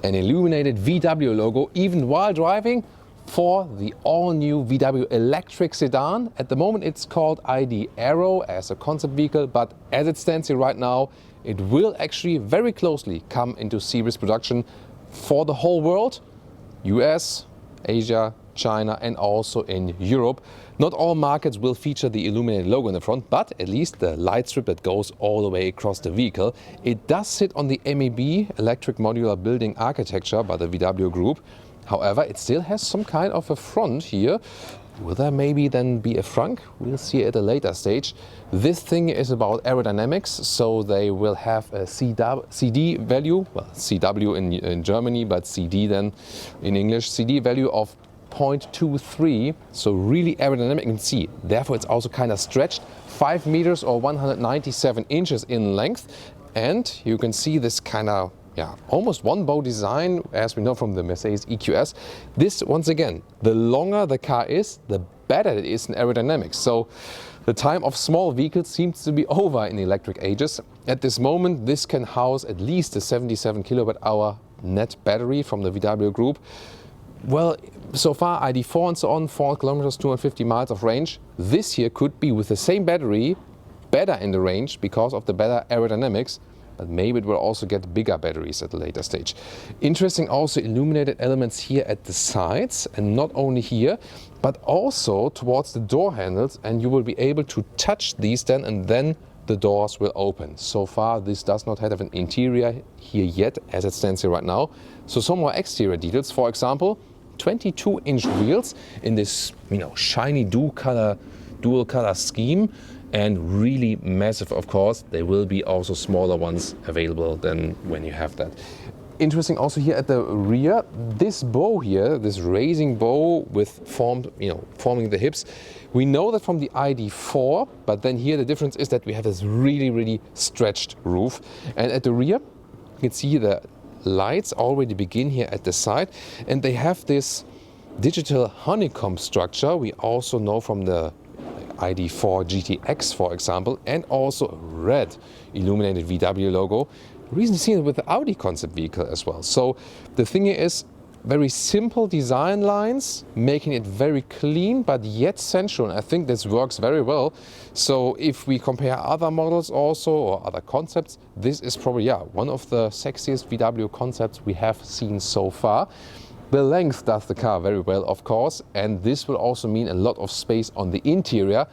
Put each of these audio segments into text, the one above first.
an illuminated VW logo even while driving for the all-new VW electric sedan. At the moment it's called ID Aero as a concept vehicle, but as it stands here right now, it will actually very closely come into series production for the whole world, US, Asia, China and also in Europe. Not all markets will feature the illuminated logo in the front, but at least the light strip that goes all the way across the vehicle. It does sit on the MEB, Electric Modular Building Architecture, by the VW Group. However, it still has some kind of a front here. Will there maybe then be a frunk? We'll see at a later stage. This thing is about aerodynamics, so they will have a CD value, well, CW in Germany, but CD then in English, CD value of 0.23, so really aerodynamic. You can see, therefore it's also kind of stretched, 5 meters or 197 inches in length, and you can see this kind of almost one bow design, as we know from the Mercedes EQS. This, once again, the longer the car is, the better it is in aerodynamics. So the time of small vehicles seems to be over in electric ages. At this moment, this can house at least a 77 kilowatt hour net battery from the VW Group. Well, so far ID4 and so on, 4 kilometers, 250 miles of range. This here could be with the same battery better in the range because of the better aerodynamics. But maybe it will also get bigger batteries at a later stage. Interesting also illuminated elements here at the sides, and not only here, but also towards the door handles, and you will be able to touch these then, and then the doors will open. So far this does not have an interior here yet as it stands here right now. So some more exterior details, for example, 22-inch wheels in this shiny dual color scheme. And really massive, of course. There will be also smaller ones available than when you have that. Interesting also here at the rear, this bow here, this raising bow with forming the hips. We know that from the ID4, but then here the difference is that we have this really stretched roof. And at the rear, you can see the lights already begin here at the side, and they have this digital honeycomb structure. We also know from the ID4 GTX, for example, and also a red illuminated VW logo. Recently seen it with the Audi concept vehicle as well. So the thing is, very simple design lines, making it very clean but yet sensual. And I think this works very well. So if we compare other models also or other concepts, this is probably one of the sexiest VW concepts we have seen so far. The length does the car very well, of course, and this will also mean a lot of space on the interior,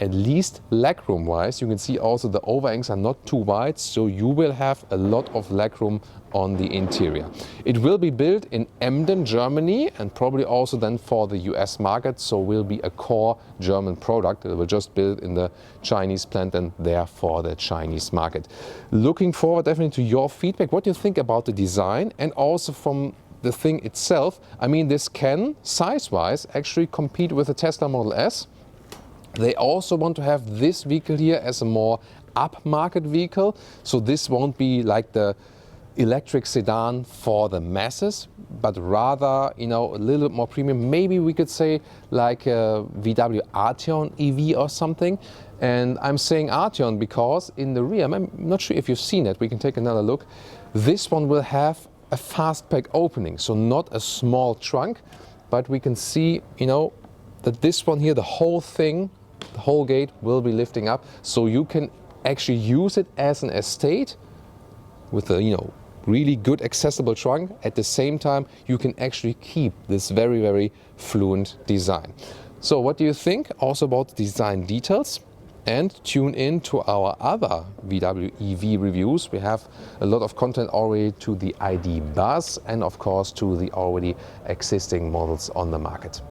at least legroom wise. You can see also the overhangs are not too wide, so you will have a lot of legroom on the interior. It will be built in Emden, Germany, and probably also then for the US market, so will be a core German product that will just build in the Chinese plant and there for the Chinese market. Looking forward definitely to your feedback. What do you think about the design, and also from the thing itself? I mean, this can, size-wise, actually compete with the Tesla Model S. They also want to have this vehicle here as a more upmarket vehicle. So this won't be like the electric sedan for the masses, but rather, a little bit more premium. Maybe we could say like a VW Arteon EV or something. And I'm saying Arteon because in the rear, I'm not sure if you've seen it, we can take another look. This one will have a fast pack opening, so not a small trunk, but we can see, that this one here, the whole thing, the whole gate will be lifting up, so you can actually use it as an estate with a, really good accessible trunk. At the same time, you can actually keep this very fluent design. So what do you think also about the design details? And tune in to our other VW EV reviews. We have a lot of content already to the ID Buzz and of course to the already existing models on the market.